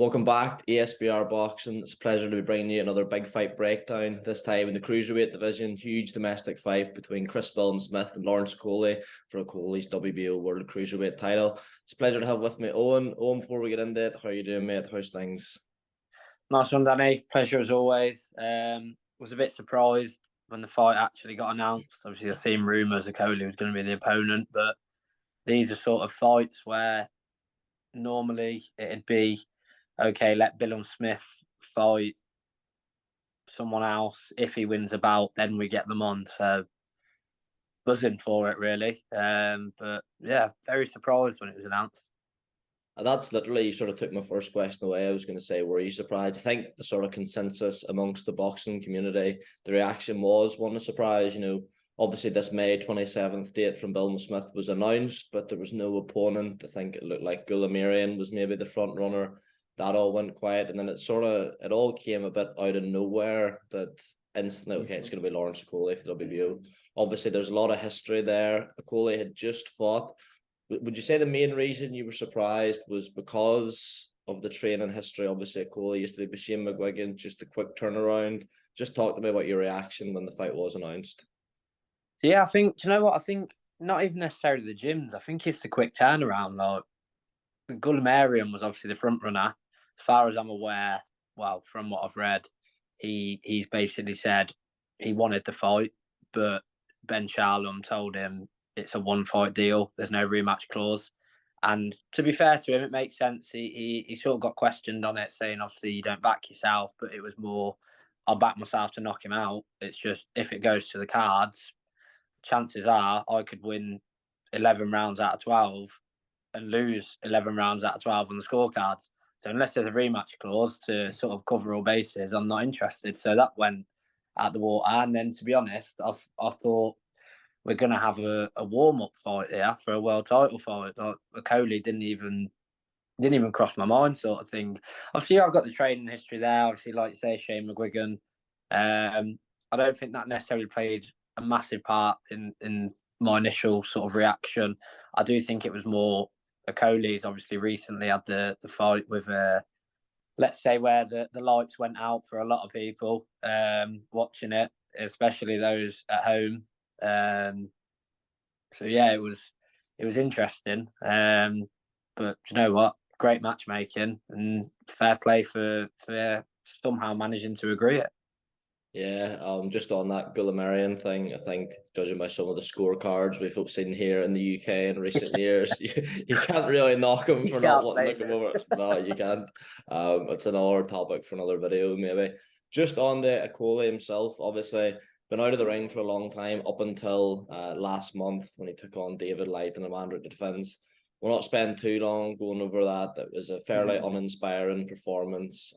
Welcome back to ASBR Boxing. It's a pleasure to be bringing you another big fight breakdown, this time in the cruiserweight division. Huge domestic fight between Billam-Smith and Lawrence Okolie for Okolie's WBO World Cruiserweight title. It's a pleasure to have with me Owen. Owen, before we get into it, how are you doing, mate? How's things? Nice one, Danny. Pleasure as always. Was a bit surprised when the fight actually got announced. Obviously, I've seen rumours Okolie was going to be the opponent, but these are sort of fights where normally it'd be, okay, let Billam-Smith fight someone else. If he wins a bout, then we get them on. So, buzzing for it, really. But yeah, very surprised when it was announced. And that's literally, you sort of took my first question away. I was going to say, were you surprised? I think the sort of consensus amongst the boxing community, the reaction was one of surprise. Obviously this May 27th date from Billam-Smith was announced, but there was no opponent. I think it looked like Billam was maybe the front runner. That all went quiet, and then it all came a bit out of nowhere that instantly, okay, it's going to be Lawrence Okolie for the WBO. Obviously there's a lot of history there. Okolie had just fought. Would you say the main reason you were surprised was because of the training history? Obviously, Okolie used to be Shane McGuigan, just a quick turnaround. Just talk to me about your reaction when the fight was announced. Yeah, I think, do you know what? I think not even necessarily the gyms. I think it's the quick turnaround. Like, Billam was obviously the front runner. As far as I'm aware, well, from what I've read, he's basically said he wanted the fight, but Ben Shalom told him it's a one-fight deal. There's no rematch clause. And to be fair to him, it makes sense. He sort of got questioned on it, saying, obviously, you don't back yourself, but it was more, I'll back myself to knock him out. It's just, if it goes to the cards, chances are I could win 11 rounds out of 12 and lose 11 rounds out of 12 on the scorecards. So unless there's a rematch clause to sort of cover all bases, I'm not interested. So that went out the water. And then, to be honest, I thought, we're going to have a warm-up fight here for a world title fight. Like, Okolie didn't even cross my mind, sort of thing. Obviously, I've got the training history there. Obviously, like you say, Shane McGuigan. I don't think that necessarily played a massive part in my initial sort of reaction. I do think it was more Okolie's obviously recently had the fight with, let's say, where the lights went out for a lot of people watching it, especially those at home. So yeah, it was interesting. But you know what? Great matchmaking and fair play for somehow managing to agree it. Yeah, just on that Billam thing, I think judging by some of the scorecards we've seen here in the UK in recent years, you can't really knock him for not wanting to come over. No, you can't. It's another topic for another video, maybe. Just on the Okolie himself, obviously been out of the ring for a long time, up until last month when he took on David Light in a mandatory defence. We'll not spend too long going over that. It was a fairly uninspiring performance.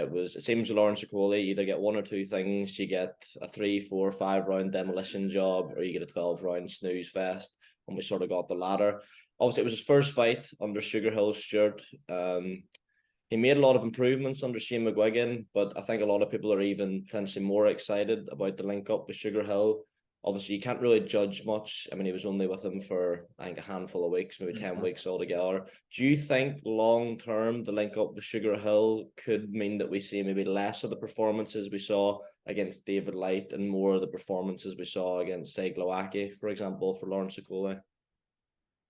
It seems Lawrence Okolie, either get one or two things. You get a 3, 4, 5 round demolition job, or you get a 12-round snooze fest, and we sort of got the latter. Obviously, it was his first fight under Sugar Hill Stewart. He made a lot of improvements under Shane McGuigan, but I think a lot of people are even potentially more excited about the link up with Sugar Hill. Obviously, you can't really judge much. I mean, he was only with him for, I think, a handful of weeks, maybe 10 weeks altogether. Do you think long-term the link up with Sugar Hill could mean that we see maybe less of the performances we saw against David Light and more of the performances we saw against, say, Glowacki, for example, for Lawrence Okolie?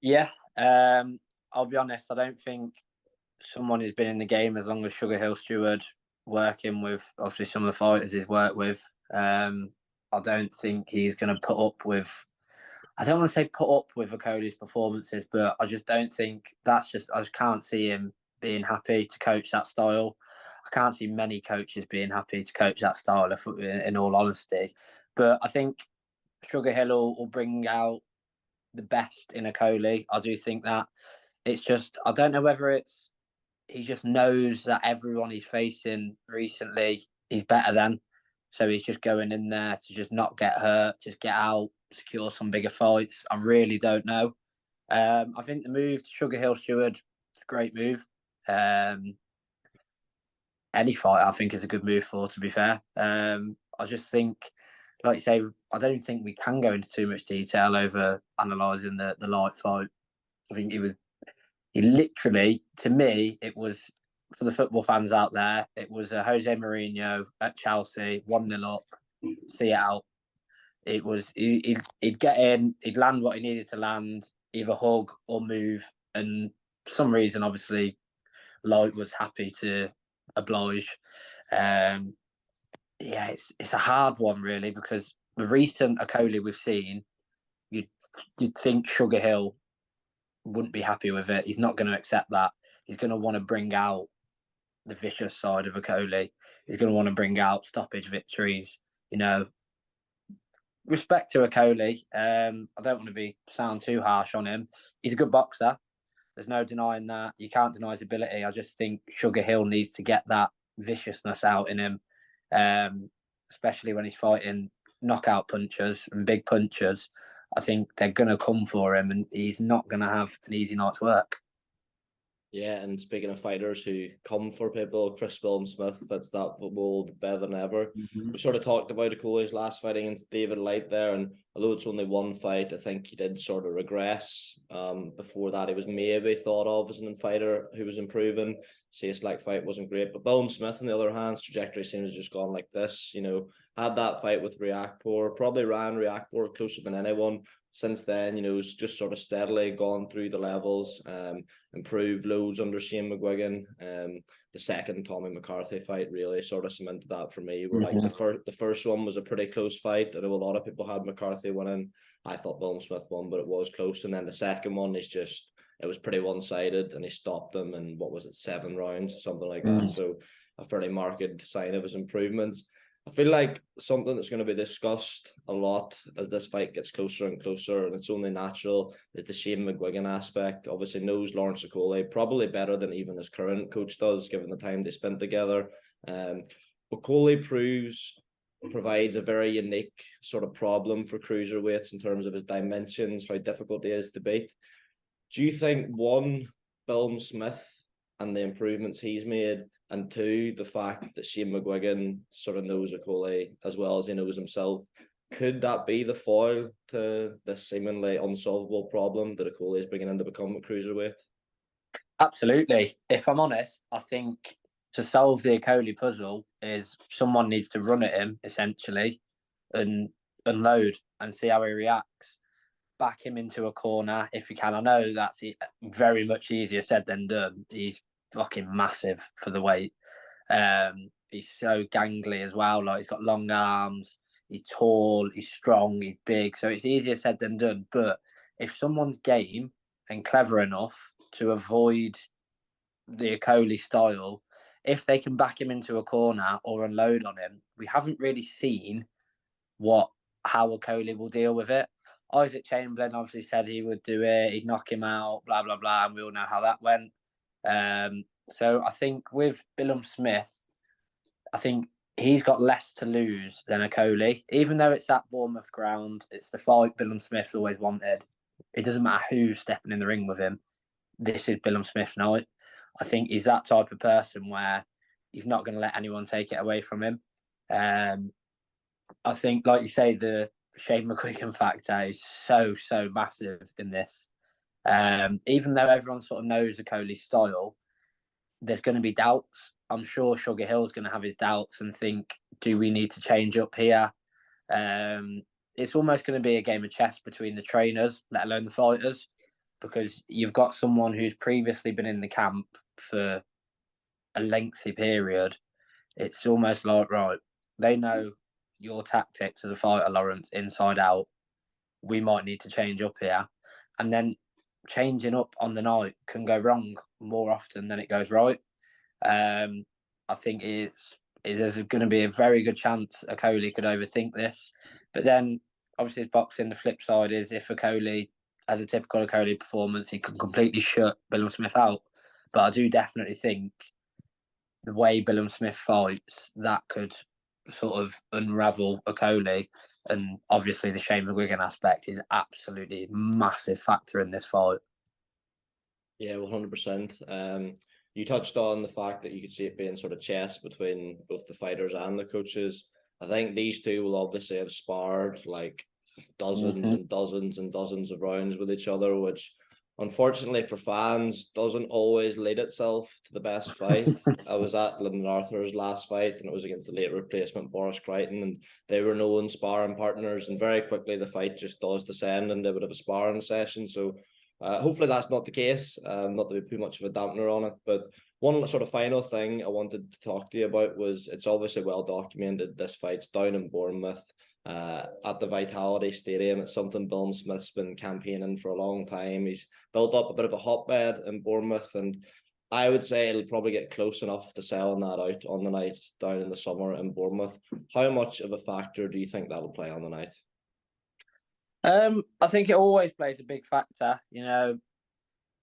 Yeah, I'll be honest, I don't think someone who's been in the game as long as Sugar Hill Stewart, working with obviously some of the fighters he's worked with, I don't think he's going to put up with, I don't want to say put up with Okolie's performances, but I just don't think I just can't see him being happy to coach that style. I can't see many coaches being happy to coach that style, in all honesty. But I think Sugar Hill will bring out the best in Okolie. I do think that. It's just, I don't know whether he just knows that everyone he's facing recently he's better than. So he's just going in there to just not get hurt, just get out, secure some bigger fights. I really don't know. I think the move to Sugar Hill Stewart is a great move. Any fight, I think, is a good move for, to be fair. I just think, like you say, I don't think we can go into too much detail over analysing the Light fight. I think he literally, to me, it was for the football fans out there, it was Jose Mourinho at Chelsea, 1-0 up, see it out. It was he'd get in, he'd land what he needed to land, either hug or move, and for some reason, obviously, Lloyd was happy to oblige. Yeah, it's a hard one really, because the recent Okolie we've seen, you'd think Sugar Hill wouldn't be happy with it. He's not going to accept that. He's going to want to bring out the vicious side of Okolie. He's going to want to bring out stoppage victories. You know, respect to Okolie. I don't want to sound too harsh on him. He's a good boxer. There's no denying that. You can't deny his ability. I just think Sugar Hill needs to get that viciousness out in him, especially when he's fighting knockout punchers and big punchers. I think they're going to come for him, and he's not going to have an easy night's work. Yeah, and speaking of fighters who come for people, Chris Billam-Smith fits that mold better than ever. Mm-hmm. We sort of talked about Okolie's last fight against David Light there, and although it's only one fight, I think he did sort of regress. Before that, he was maybe thought of as a fighter who was improving. Like fight wasn't great, but Billam-Smith, on the other hand, trajectory seems to just gone like this. You know, had that fight with Reactpour, probably ran Reactpour closer than anyone. Since then, you know, it's just sort of steadily gone through the levels, improved loads under Shane McGuigan. The second Tommy McCarthy fight really sort of cemented that for me. Where like the first one was a pretty close fight. I know a lot of people had McCarthy winning. I thought Billam-Smith won, but it was close. And then the second one is just, it was pretty one-sided, and he stopped him in, what was it, 7 rounds, something like that. So a fairly marked sign of his improvements. I feel like something that's going to be discussed a lot as this fight gets closer and closer, and it's only natural, is the Shane McGuigan aspect. Obviously knows Lawrence Okolie probably better than even his current coach does, given the time they spent together. Okolie provides a very unique sort of problem for cruiserweights in terms of his dimensions, how difficult he is to beat. Do you think, one, Billam-Smith and the improvements he's made, and 2, the fact that Shane McGuigan sort of knows Okolie as well as he knows himself, could that be the foil to this seemingly unsolvable problem that Okolie is bringing in to become a cruiserweight? Absolutely. If I'm honest, I think to solve the Okolie puzzle is someone needs to run at him, essentially, and unload and see how he reacts. Back him into a corner if you can. I know that's very much easier said than done. He's fucking massive for the weight. He's so gangly as well. Like, he's got long arms. He's tall. He's strong. He's big. So it's easier said than done. But if someone's game and clever enough to avoid the Okolie style, if they can back him into a corner or unload on him, we haven't really seen how Okolie will deal with it. Isaac Chamberlain obviously said he would do it. He'd knock him out. Blah blah blah. And we all know how that went. So I think with Billam-Smith, I think he's got less to lose than Okolie. Even though it's that Bournemouth ground, it's the fight Billam-Smith's always wanted. It doesn't matter who's stepping in the ring with him. This is Billam-Smith's night. I think he's that type of person where he's not going to let anyone take it away from him. I think, like you say, the Shane McGuigan factor is so massive in this. Even though everyone sort of knows Okolie's style, there's going to be doubts. I'm sure Sugar Hill's going to have his doubts and think, do we need to change up here? It's almost going to be a game of chess between the trainers, let alone the fighters, because you've got someone who's previously been in the camp for a lengthy period. It's almost like, right, they know your tactics as a fighter, Lawrence, inside out. We might need to change up here. And then changing up on the night can go wrong more often than it goes right. I think there's going to be a very good chance Okolie could overthink this. But then, obviously, as boxing, the flip side is if Okolie has a typical Okolie performance, he can completely shut Billam-Smith out. But I do definitely think the way Billam-Smith fights, that could sort of unravel Okolie. And obviously the Shane McGuigan aspect is absolutely a massive factor in this fight. Yeah, 100%. You touched on the fact that you could see it being sort of chess between both the fighters and the coaches. I think these two will obviously have sparred like dozens and dozens and dozens of rounds with each other, which unfortunately for fans, doesn't always lead itself to the best fight. I was at Lyndon Arthur's last fight, and it was against the late replacement Boris Crichton, and they were known sparring partners, and very quickly the fight just does descend into a bit of a sparring session. So hopefully that's not the case, not to be too much of a dampener on it. But one sort of final thing I wanted to talk to you about was, it's obviously well documented, this fight's down in Bournemouth, at the Vitality Stadium. It's something Billam-Smith's been campaigning for a long time. He's built up a bit of a hotbed in Bournemouth, and I would say it'll probably get close enough to selling that out on the night down in the summer in Bournemouth. How much of a factor do you think that'll play on the night? I think it always plays a big factor. You know,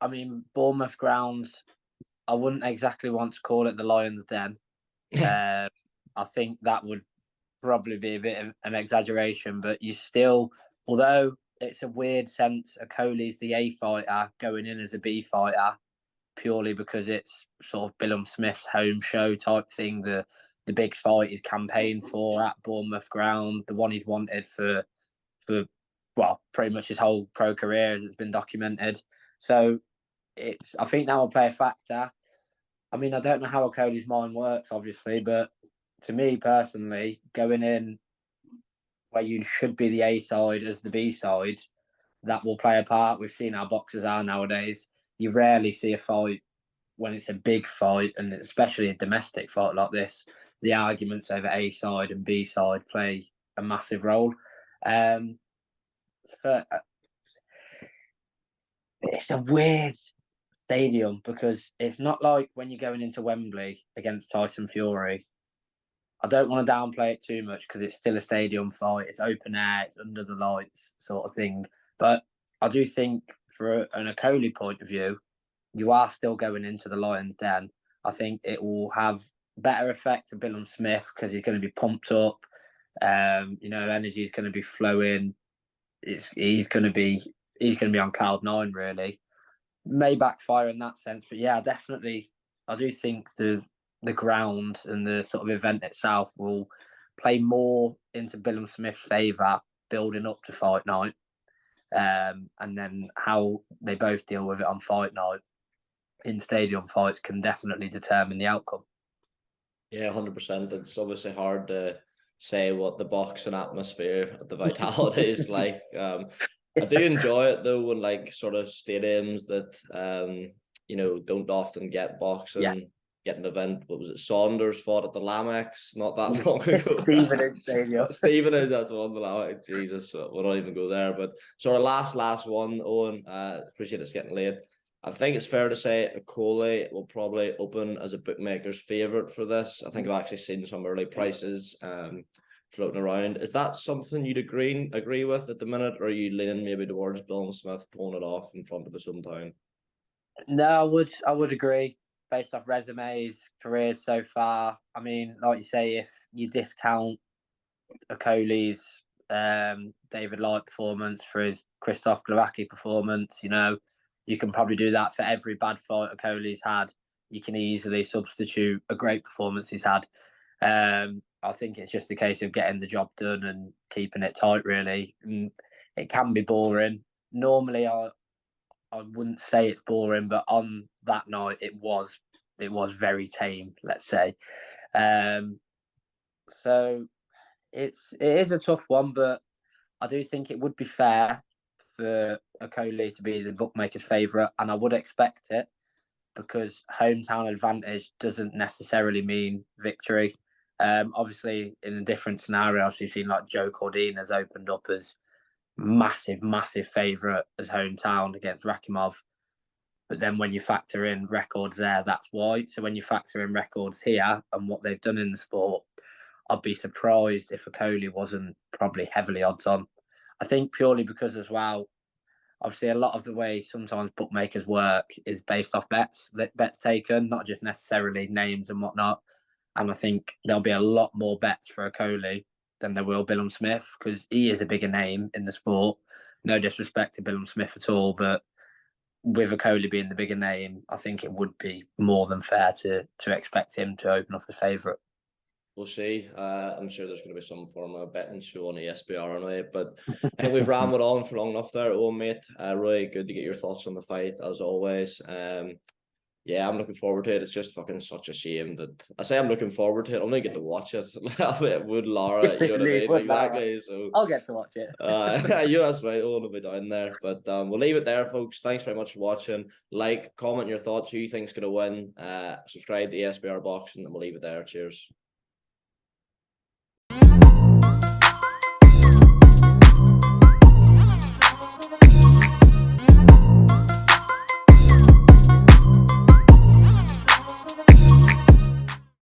I mean, Bournemouth ground, I wouldn't exactly want to call it the Lions' Den. I think that would probably be a bit of an exaggeration, but you still, although it's a weird sense, Okolie's the A fighter going in as a B fighter, purely because it's sort of Billam-Smith's home show type thing. The big fight he's campaigned for at Bournemouth ground, the one he's wanted for well, pretty much his whole pro career, as it's been documented. So I think that will play a factor. I mean, I don't know how Okolie's mind works, obviously, but to me personally, going in where you should be the A side as the B side, that will play a part. We've seen how boxers are nowadays. You rarely see a fight when it's a big fight, and especially a domestic fight like this. The arguments over A side and B side play a massive role. It's a weird stadium because it's not like when you're going into Wembley against Tyson Fury. I don't want to downplay it too much because it's still a stadium fight. It's open air, it's under the lights sort of thing. But I do think for an Okolie point of view, you are still going into the Lions' Den. I think it will have better effect to Billam-Smith because he's going to be pumped up. Energy is going to be flowing. He's going to be on cloud nine, really. May backfire in that sense, but yeah, definitely. I do think the ground and the sort of event itself will play more into Billam-Smith's favour building up to fight night, and then how they both deal with it on fight night in stadium fights can definitely determine the outcome. Yeah, 100%. It's obviously hard to say what the boxing atmosphere at the Vitality is like. I do enjoy it though, when like sort of stadiums that don't often get boxing, get an event. What was it? Saunders fought at the Lamex not that long ago. Stevenage Stadium. Stevenage, that's one, the Lamex. Jesus, we'll not even go there. But sort of last one, Owen. Appreciate it's getting late. I think it's fair to say Okolie will probably open as a bookmaker's favourite for this. I think I've actually seen some early prices floating around. Is that something you'd agree with at the minute, or are you leaning maybe towards Billam-Smith pulling it off in front of his hometown? No, I would agree based off resumes, careers so far. I mean, like you say, if you discount Okolie's David Light performance for his Krzysztof Glowacki performance, you can probably do that for every bad fight Okolie's had. You can easily substitute a great performance he's had. I think it's just a case of getting the job done and keeping it tight, really. And it can be boring. Normally, I wouldn't say it's boring, but on that night, it was very tame, let's say. So it is a tough one, but I do think it would be fair for Okolie to be the bookmaker's favourite, and I would expect it because hometown advantage doesn't necessarily mean victory. Obviously, in a different scenario, you've seen like Joe Cordina has opened up as massive favourite as hometown against Rakhimov. But then when you factor in records there, that's why. So when you factor in records here and what they've done in the sport, I'd be surprised if Okolie wasn't probably heavily odds on. I think purely because as well, obviously a lot of the way sometimes bookmakers work is based off bets taken, not just necessarily names and whatnot. And I think there'll be a lot more bets for Okolie than there will Billam-Smith because he is a bigger name in the sport. No disrespect to Billam-Smith at all, but with Okolie being the bigger name, I think it would be more than fair to expect him to open up as favourite. We'll see. I'm sure there's going to be some form of betting show on the SBR anyway. But I think we've rambled on for long enough there, mate. Really good to get your thoughts on the fight as always. Yeah, I'm looking forward to it. It's just fucking such a shame that I say I'm looking forward to it. I'm gonna get to watch it. Would Lara, you know what I mean? Exactly. So I'll get to watch it. you that's right. I'll be down there. But we'll leave it there, folks. Thanks very much for watching. Like, comment your thoughts. Who you think's gonna win? Subscribe to the SBR Boxing, and we'll leave it there. Cheers.